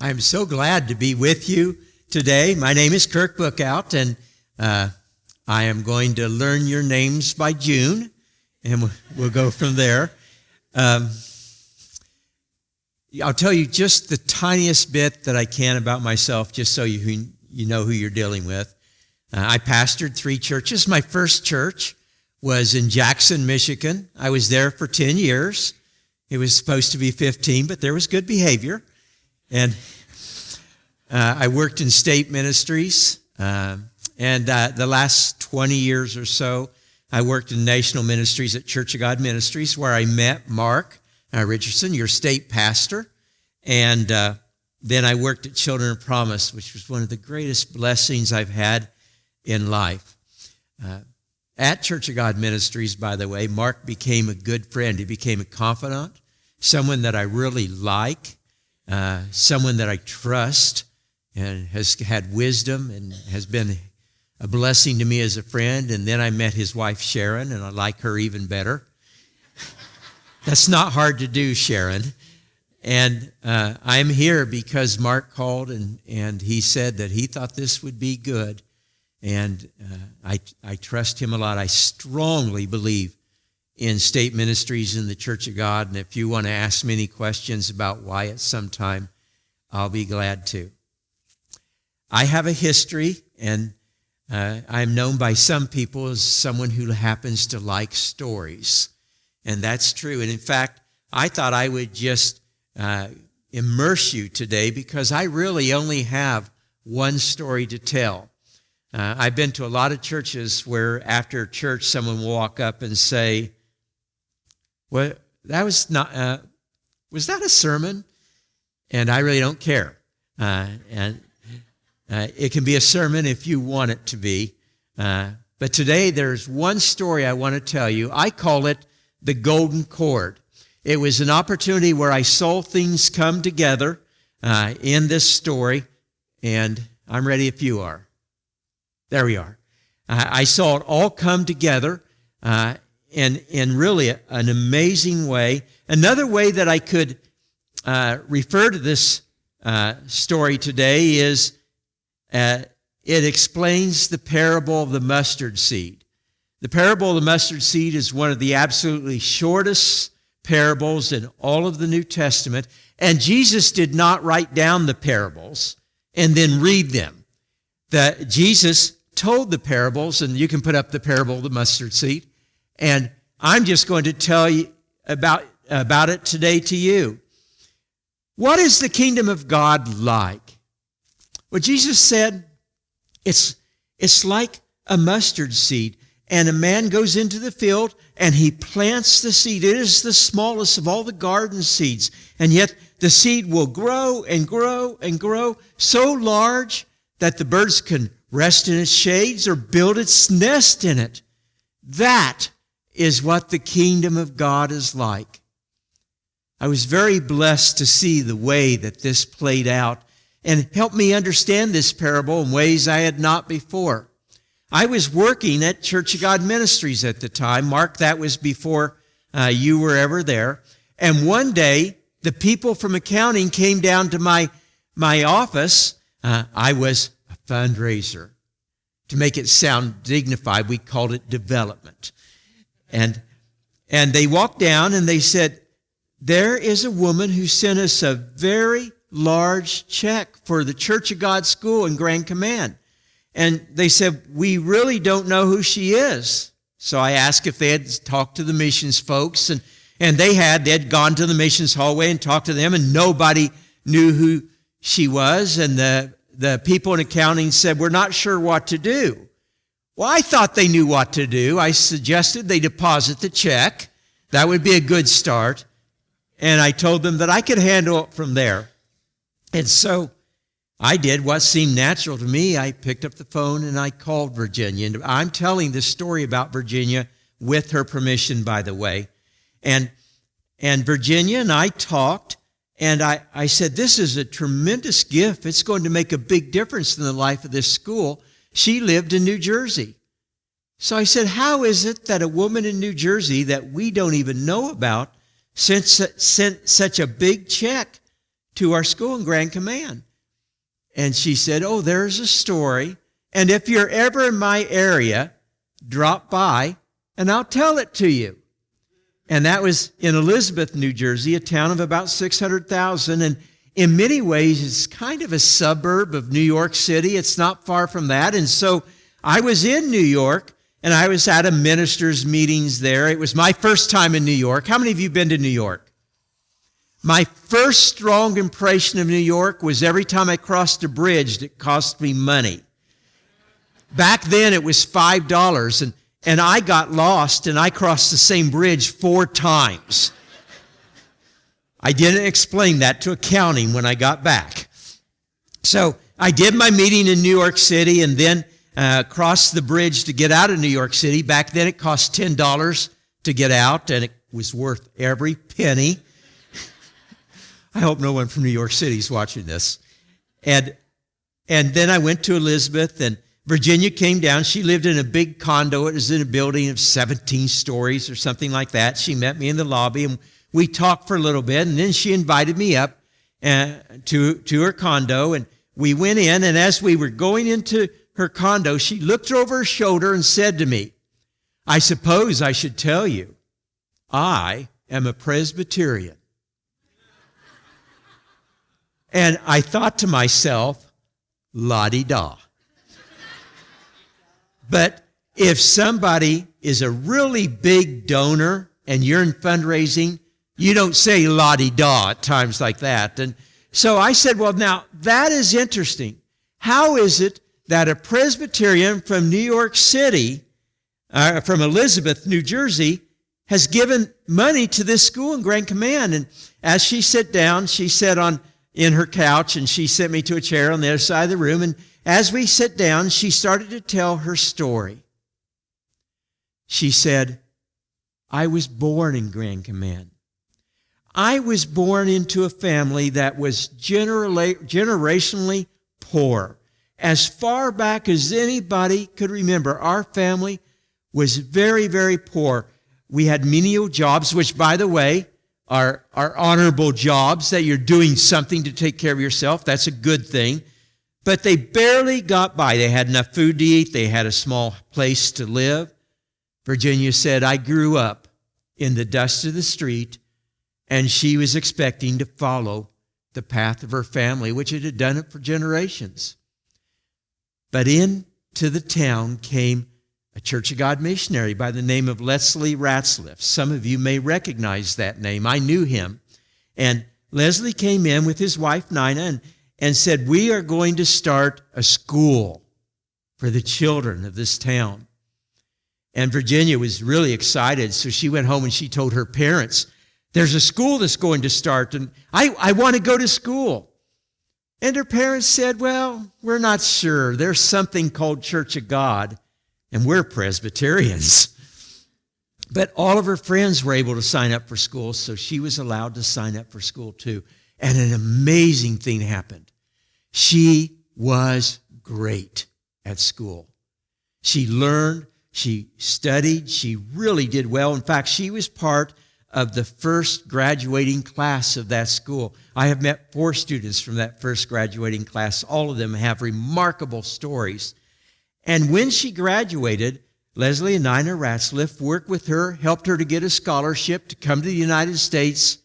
I'm so glad to be with you today. My name is Kirk Bookout, and I am going to learn your names by June, and we'll go from there. I'll tell you just the tiniest bit that I can about myself, just so you know who you're dealing with. I pastored 3 churches. My first church was in Jackson, Michigan. I was there for 10 years. It was supposed to be 15, but there was good behavior. And I worked in state ministries. And the last 20 years or so, I worked in national ministries at Church of God Ministries, where I met Mark Richardson, your state pastor. And then I worked at Children of Promise, which was one of the greatest blessings I've had in life. At Church of God Ministries, by the way, Mark became a good friend. He became a confidant, someone that I really like, someone that I trust, and has had wisdom and has been a blessing to me as a friend. And then I met his wife, Sharon, and I like her even better. That's not hard to do, Sharon. And I'm here because Mark called and he said that he thought this would be good. And I trust him a lot. I strongly believe in state ministries in the Church of God. And if you want to ask me any questions about why at some time, I'll be glad to. I have a history, and I'm known by some people as someone who happens to like stories. And that's true. And in fact, I thought I would just immerse you today because I really only have one story to tell. I've been to a lot of churches where after church someone will walk up and say, "Well, that was not. Was that a sermon?" And I really don't care. It can be a sermon if you want it to be. But today there's one story I want to tell you. I call it the Golden Cord. It was an opportunity where I saw things come together in this story, and I'm ready if you are. There we are. I saw it all come together in really an amazing way. Another way that I could refer to this story today is it explains the parable of the mustard seed. The parable of the mustard seed is one of the absolutely shortest parables in all of the New Testament, and Jesus did not write down the parables and then read them. Jesus told the parables, and you can put up the parable of the mustard seed, and I'm just going to tell you about it today to you. What is the kingdom of God like? Well, Jesus said it's like a mustard seed, and a man goes into the field and he plants the seed. It is the smallest of all the garden seeds, and yet the seed will grow and grow and grow so large that the birds can rest in its shades or build its nest in it. That is what the kingdom of God is like. I was very blessed to see the way that this played out and helped me understand this parable in ways I had not before. I was working at Church of God Ministries at the time. Mark, that was before you were ever there. And one day, the people from accounting came down to my office. I was a fundraiser. To make it sound dignified, we called it development. And they walked down and they said, "There is a woman who sent us a very large check for the Church of God School in Grand Command." And they said, "We really don't know who she is." So I asked if they had talked to the missions folks, and they had gone to the missions hallway and talked to them, and nobody knew who she was. And the people in accounting said, "We're not sure what to do." Well, I thought they knew what to do. I suggested they deposit the check. That would be a good start. And I told them that I could handle it from there. And so I did what seemed natural to me. I picked up the phone and I called Virginia. And I'm telling this story about Virginia with her permission, by the way. And Virginia and I talked, and I said, "This is a tremendous gift. It's going to make a big difference in the life of this school." She lived in New Jersey. So I said, "How is it that a woman in New Jersey that we don't even know about sent such a big check to our school in Grand Command. And she said, oh, there's a story. And if you're ever in my area, drop by and I'll tell it to you. And that was in Elizabeth, New Jersey, a town of about 600,000. And in many ways, it's kind of a suburb of New York City. It's not far from that. And so I was in New York, and I was at a minister's meetings there. It was my first time in New York. How many of you have been to New York? My first strong impression of New York was every time I crossed a bridge, it cost me money. Back then, it was $5, and I got lost, and I crossed the same bridge 4 times. I didn't explain that to accounting when I got back. So I did my meeting in New York City and then crossed the bridge to get out of New York City. Back then it cost $10 to get out, and it was worth every penny. I hope no one from New York City is watching this. And then I went to Elizabeth, and Virginia came down. She lived in a big condo. It was in a building of 17 stories or something like that. She met me in the lobby, and we talked for a little bit, and then she invited me up to her condo, and we went in, and as we were going into her condo, she looked over her shoulder and said to me, I suppose I should tell you, I am a Presbyterian. And I thought to myself, la-di-da. But if somebody is a really big donor and you're in fundraising, you don't say la-di-da at times like that. And so I said, well, now that is interesting. How is it that a Presbyterian from New York City, from Elizabeth, New Jersey, has given money to this school in Grand Command? And as she sat down, she sat in her couch, and she sent me to a chair on the other side of the room. And as we sat down, she started to tell her story. She said, I was born in Grand Command. I was born into a family that was generationally poor. As far back as anybody could remember, our family was very, very poor. We had menial jobs, which, by the way, are honorable jobs, that you're doing something to take care of yourself. That's a good thing. But they barely got by. They had enough food to eat. They had a small place to live. Virginia said, I grew up in the dust of the street, and she was expecting to follow the path of her family, which had done it for generations. But into the town came a Church of God missionary by the name of Leslie Ratzliff. Some of you may recognize that name. I knew him. And Leslie came in with his wife, Nina, and said, we are going to start a school for the children of this town. And Virginia was really excited, so she went home and she told her parents, there's a school that's going to start, and I want to go to school. And her parents said, well, we're not sure. There's something called Church of God, and we're Presbyterians. But all of her friends were able to sign up for school, so she was allowed to sign up for school too. And an amazing thing happened. She was great at school. She learned, she studied, she really did well. In fact, she was part of the first graduating class of that school. I have met 4 students from that first graduating class. All of them have remarkable stories. And when she graduated, Leslie and Nina Ratzliff worked with her, helped her to get a scholarship to come to the United States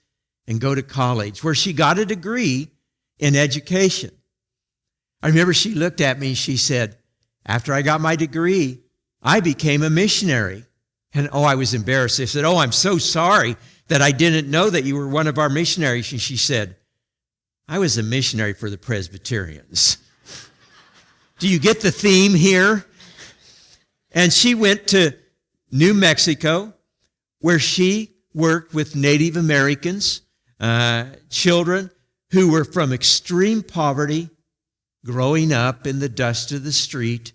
and go to college, where she got a degree in education. I remember she looked at me and she said, after I got my degree, I became a missionary. And I was embarrassed. I said, I'm so sorry that I didn't know that you were one of our missionaries. And she said, I was a missionary for the Presbyterians. Do you get the theme here? And she went to New Mexico, where she worked with Native Americans, children who were from extreme poverty, growing up in the dust of the street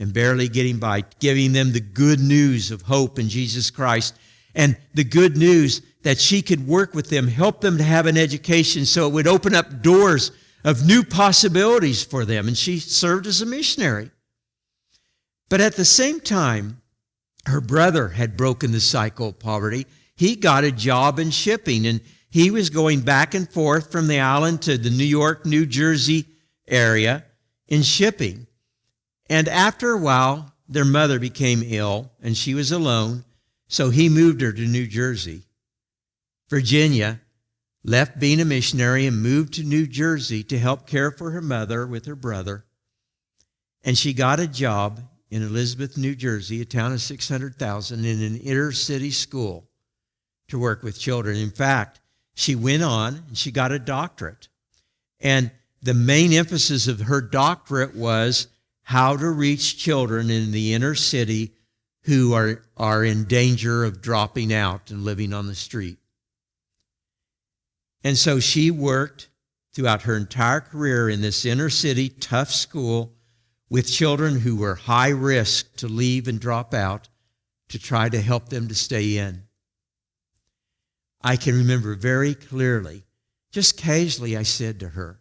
and barely getting by, giving them the good news of hope in Jesus Christ, and the good news that she could work with them, help them to have an education so it would open up doors of new possibilities for them. And she served as a missionary. But at the same time, her brother had broken the cycle of poverty. He got a job in shipping, and He was going back and forth from the island to the New York, New Jersey area in shipping. And after a while, their mother became ill, and she was alone, so he moved her to New Jersey. Virginia left being a missionary and moved to New Jersey to help care for her mother with her brother. And she got a job in Elizabeth, New Jersey, a town of 600,000, in an inner city school to work with children. In fact, she went on and she got a doctorate. And the main emphasis of her doctorate was how to reach children in the inner city who are in danger of dropping out and living on the street. And so she worked throughout her entire career in this inner city tough school with children who were high risk to leave and drop out, to try to help them to stay in. I can remember very clearly, just casually I said to her,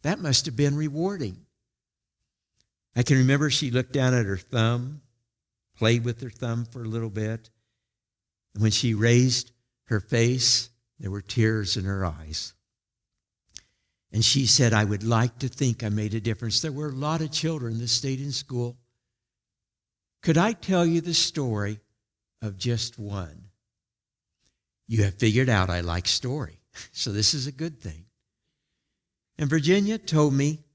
"That must have been rewarding." I can remember she looked down at her thumb, played with her thumb for a little bit. And when she raised her face, there were tears in her eyes. And she said, "I would like to think I made a difference." There were a lot of children that stayed in school. Could I tell you the story of just one? You have figured out I like story, so this is a good thing. And Virginia told me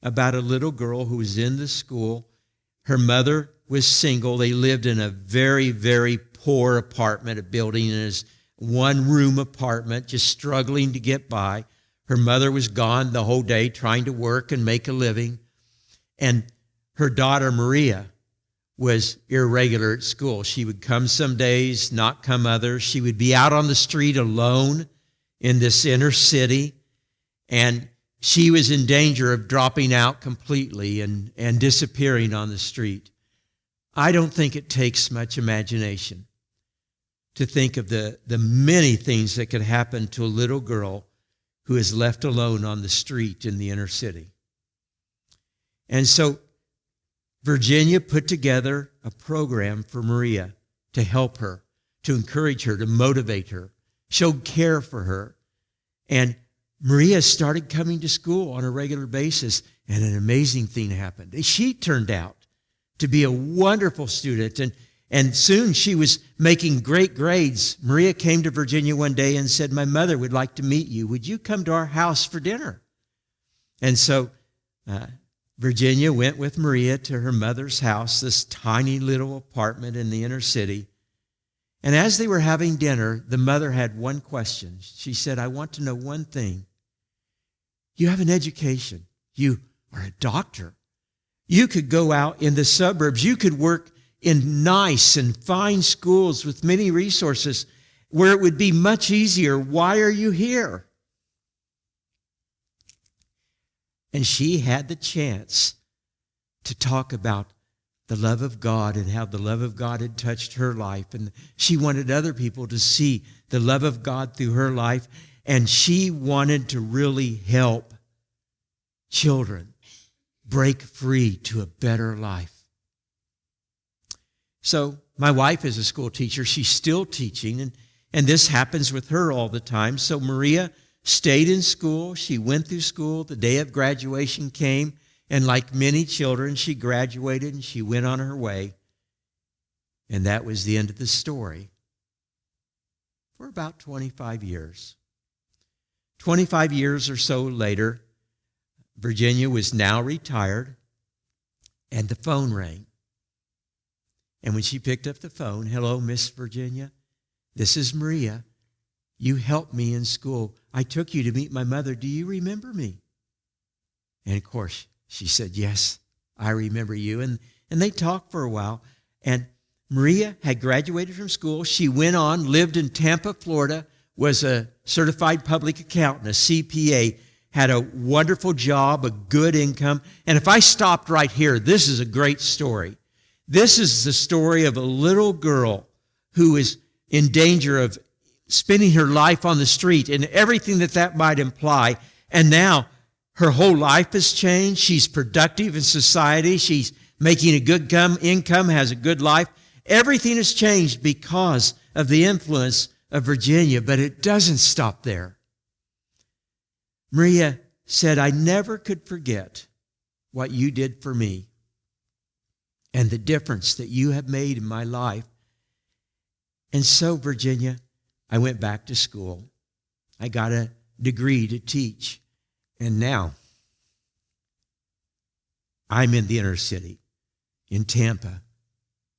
about a little girl who was in the school. Her mother was single. They lived in a very, very poor apartment, a building in a one-room apartment, just struggling to get by. Her mother was gone the whole day trying to work and make a living. And her daughter, Maria, was irregular at school. She would come some days, not come others. She would be out on the street alone in this inner city, and she was in danger of dropping out completely and disappearing on the street. I don't think it takes much imagination to think of the many things that could happen to a little girl who is left alone on the street in the inner city. And so Virginia put together a program for Maria to help her, to encourage her, to motivate her, showed care for her. And Maria started coming to school on a regular basis, and an amazing thing happened. She turned out to be a wonderful student, and soon she was making great grades. Maria came to Virginia one day and said, "My mother would like to meet you. Would you come to our house for dinner?" And so Virginia went with Maria to her mother's house, this tiny little apartment in the inner city. And as they were having dinner, the mother had one question. She said, "I want to know one thing. You have an education. You are a doctor. You could go out in the suburbs. You could work in nice and fine schools with many resources where it would be much easier. Why are you here?" And she had the chance to talk about the love of God and how the love of God had touched her life. And she wanted other people to see the love of God through her life. And she wanted to really help children break free to a better life. So my wife is a school teacher. She's still teaching, and this happens with her all the time. So Maria stayed in school. She went through school. The day of graduation came, and like many children, she graduated and she went on her way. And that was the end of the story for about 25 years. 25 years or so later, Virginia was now retired, and the phone rang. And when she picked up the phone, "Hello, Miss Virginia. This is Maria. You helped me in school. I took you to meet my mother. Do you remember me?" And of course, she said, "Yes, I remember you." And they talked for a while. And Maria had graduated from school. She went on, lived in Tampa, Florida, was a certified public accountant, a CPA, had a wonderful job, a good income. And if I stopped right here, this is a great story. This is the story of a little girl who is in danger of spending her life on the street and everything that might imply. And now her whole life has changed. She's productive in society. She's making a good income, has a good life. Everything has changed because of the influence of Virginia, but it doesn't stop there. Maria said, I never could forget what you did for me and the difference that you have made in my life. And so, Virginia, I went back to school. I got a degree to teach. And now, I'm in the inner city, in Tampa,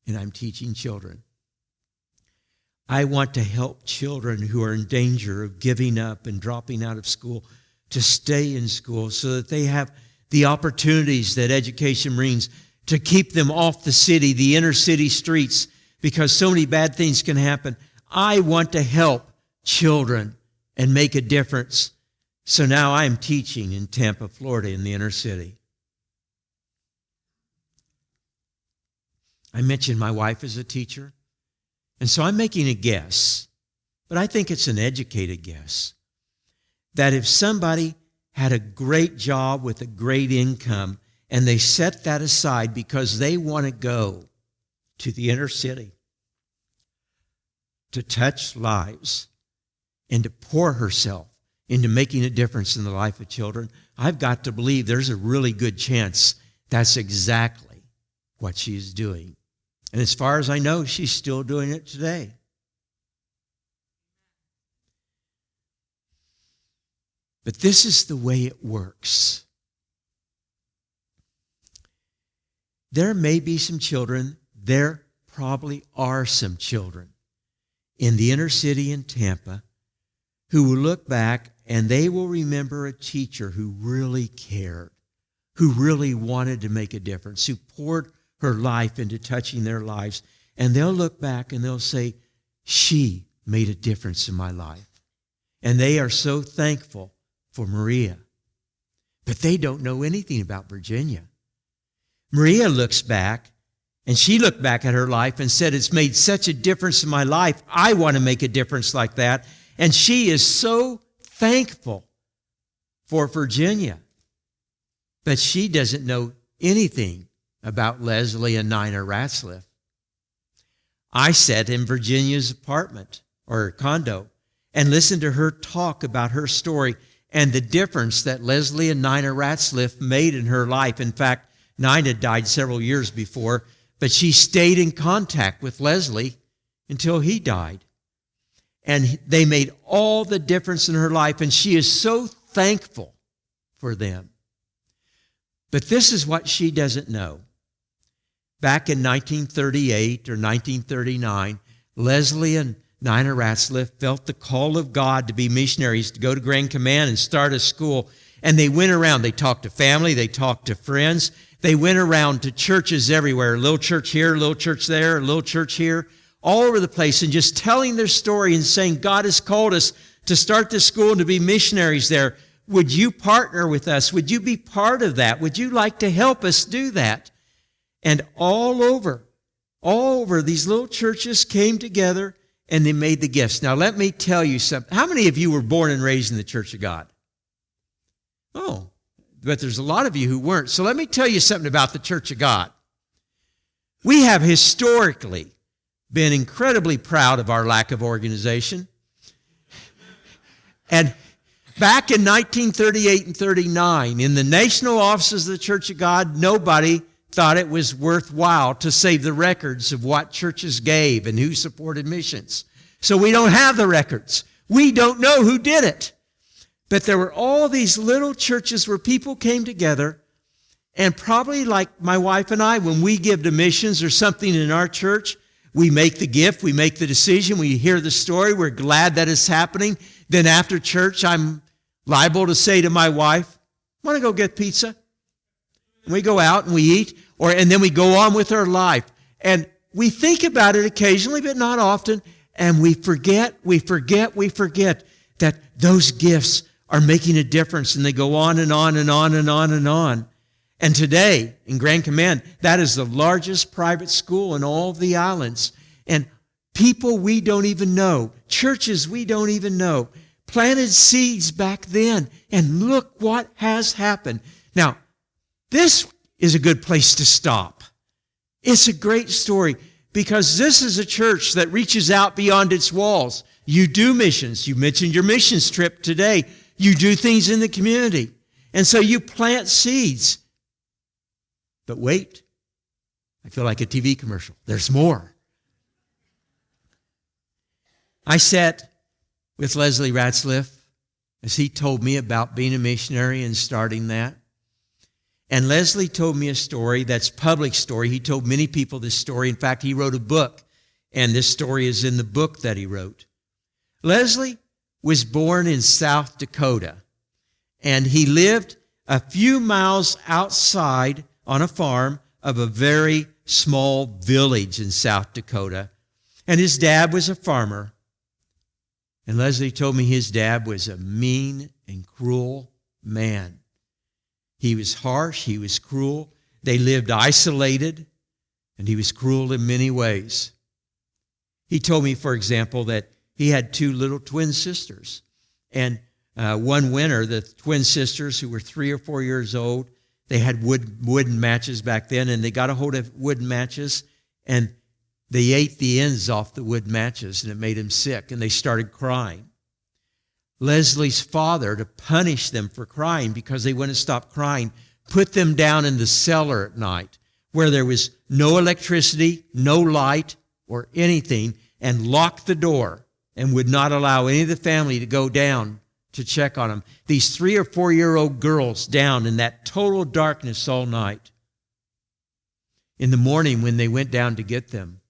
and I'm teaching children. I want to help children who are in danger of giving up and dropping out of school to stay in school so that they have the opportunities that education brings to keep them off the city, the inner city streets, because so many bad things can happen. I want to help children and make a difference. So now I'm teaching in Tampa, Florida, in the inner city. I mentioned my wife is a teacher, and so I'm making a guess, but I think it's an educated guess, that if somebody had a great job with a great income and they set that aside because they want to go to the inner city to touch lives and to pour herself into making a difference in the life of children, I've got to believe there's a really good chance that's exactly what she's doing. And as far as I know, she's still doing it today. But this is the way it works. There may be some children, there probably are some children in the inner city in Tampa who will look back and they will remember a teacher who really cared, who really wanted to make a difference, who poured her life into touching their lives. And they'll look back and they'll say, she made a difference in my life. And they are so thankful for Maria. But they don't know anything about Virginia. Maria looks back, and she looked back at her life and said, it's made such a difference in my life. I want to make a difference like that. And she is so thankful for Virginia. But she doesn't know anything about Leslie and Nina Ratzliff. I sat in Virginia's apartment or condo and listened to her talk about her story and the difference that Leslie and Nina Ratzliff made in her life. In fact, Nina died several years before, but she stayed in contact with Leslie until he died. And they made all the difference in her life, and she is so thankful for them. But this is what she doesn't know. Back in 1938 or 1939, Leslie and Nina Ratzliff felt the call of God to be missionaries, to go to Grand Command and start a school. And they went around. They talked to family. They talked to friends. They went around to churches everywhere, a little church here, a little church there, a little church here, all over the place, and just telling their story and saying, God has called us to start this school and to be missionaries there. Would you partner with us? Would you be part of that? Would you like to help us do that? And all over, these little churches came together and they made the gifts. Now, let me tell you something. How many of you were born and raised in the Church of God? Oh, but there's a lot of you who weren't. So let me tell you something about the Church of God. We have historically been incredibly proud of our lack of organization. And back in 1938 and 39, in the national offices of the Church of God, nobody thought it was worthwhile to save the records of what churches gave and who supported missions. So we don't have the records. We don't know who did it. But there were all these little churches where people came together, and probably like my wife and I, when we give to missions or something in our church, we make the gift, we make the decision, we hear the story, we're glad that it's happening. Then after church, I'm liable to say to my wife, want to go get pizza? And we go out and we eat, and then we go on with our life. And we think about it occasionally, but not often, and we forget that those gifts are making a difference, and they go on and on and on and on and on. And today, in Grand Command, that is the largest private school in all of the islands. And people we don't even know, churches we don't even know, planted seeds back then, and look what has happened. Now, this is a good place to stop. It's a great story because this is a church that reaches out beyond its walls You do missions. You mentioned your missions trip today. You do things in the community. And so you plant seeds. But wait, I feel like a TV commercial. There's more. I sat with Leslie Ratzliff as he told me about being a missionary and starting that. And Leslie told me a story that's a public story. He told many people this story. In fact, he wrote a book, and this story is in the book that he wrote. Leslie was born in South Dakota, and he lived a few miles outside on a farm of a very small village in South Dakota. And his dad was a farmer. And Leslie told me his dad was a mean and cruel man. He was harsh, he was cruel. They lived isolated, and he was cruel in many ways. He told me, for example, that he had two little twin sisters. And one winter, the twin sisters, who were 3 or 4 years old, they had wooden matches back then, and they got a hold of wooden matches, and they ate the ends off the wood matches, and it made them sick, and they started crying. Leslie's father, to punish them for crying because they wouldn't stop crying, put them down in the cellar at night where there was no electricity, no light, or anything, and locked the door and would not allow any of the family to go down to check on them. These 3 or 4-year-old girls down in that total darkness all night. In the morning when they went down to get them,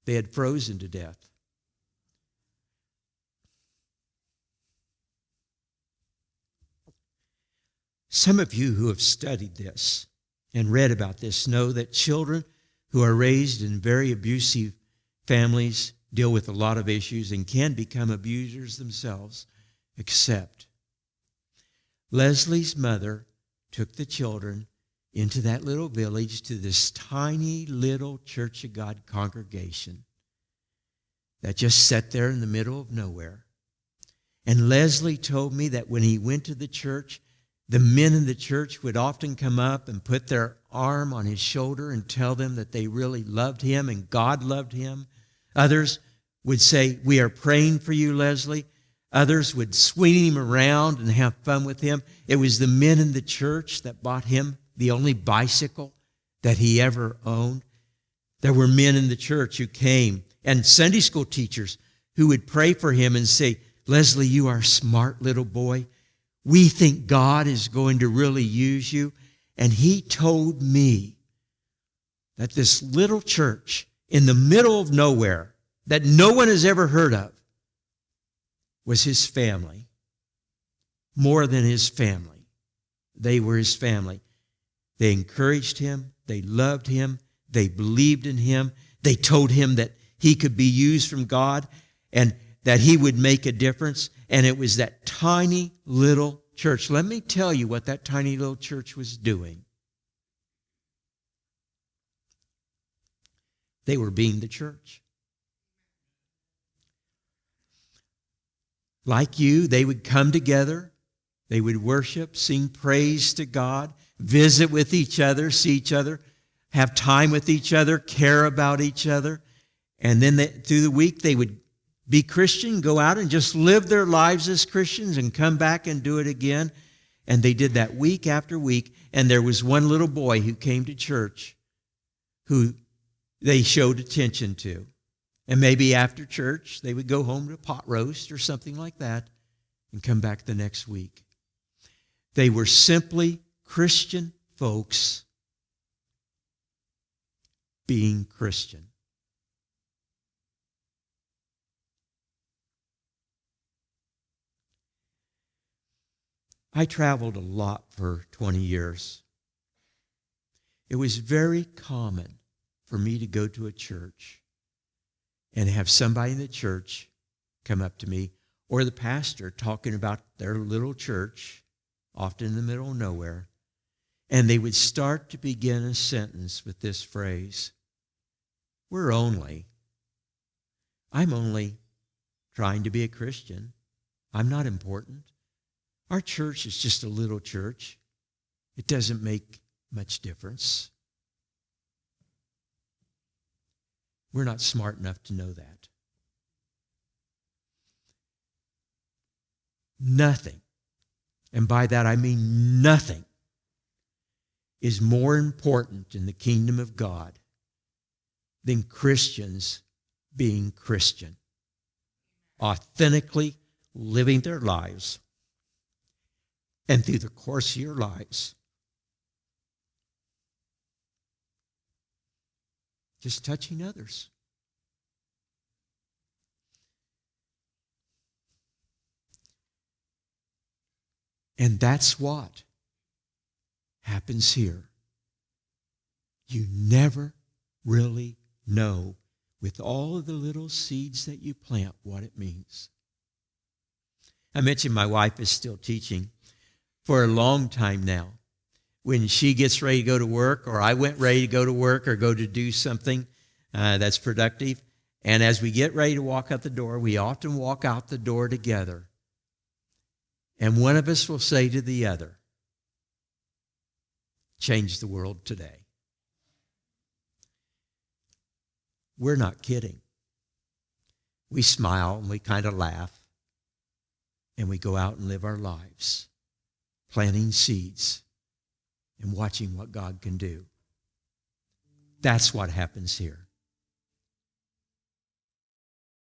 they had frozen to death. Some of you who have studied this and read about this know that children who are raised in very abusive families deal with a lot of issues and can become abusers themselves, except Leslie's mother took the children into that little village to this tiny little Church of God congregation that just sat there in the middle of nowhere. And Leslie told me that when he went to the church, the men in the church would often come up and put their arm on his shoulder and tell them that they really loved him and God loved him. Others would say, "We are praying for you, Leslie." Others would swing him around and have fun with him. It was the men in the church that bought him the only bicycle that he ever owned. There were men in the church who came, and Sunday school teachers who would pray for him and say, "Leslie, you are a smart little boy. We think God is going to really use you." And he told me that this little church in the middle of nowhere that no one has ever heard of was his family. More than his family. They were his family. They encouraged him. They loved him. They believed in him. They told him that he could be used from God and that he would make a difference. And it was that tiny little church. Let me tell you what that tiny little church was doing. They were being the church. Like you, they would come together. They would worship, sing praise to God, visit with each other, see each other, have time with each other, care about each other. And then through the week, they would be Christian, go out and just live their lives as Christians and come back and do it again. And they did that week after week. And there was one little boy who came to church who they showed attention to. And maybe after church, they would go home to a pot roast or something like that and come back the next week. They were simply Christian folks being Christian. I traveled a lot for 20 years. It was very common for me to go to a church and have somebody in the church come up to me, or the pastor talking about their little church, often in the middle of nowhere, and they would start to begin a sentence with this phrase, I'm only trying to be a Christian. I'm not important. Our church is just a little church. It doesn't make much difference. We're not smart enough to know that. nothing, and by that I mean nothing, is more important in the kingdom of God than Christians being Christian, authentically living their lives, and through the course of your lives, just touching others. And that's what happens here. You never really know, with all of the little seeds that you plant, what it means. I mentioned my wife is still teaching for a long time now. When she gets ready to go to work, or I went ready to go to work or go to do something that's productive, and as we get ready to walk out the door, we often walk out the door together. And one of us will say to the other, change the world today. We're not kidding. We smile and we kind of laugh, and we go out and live our lives, planting seeds and watching what God can do. That's what happens here.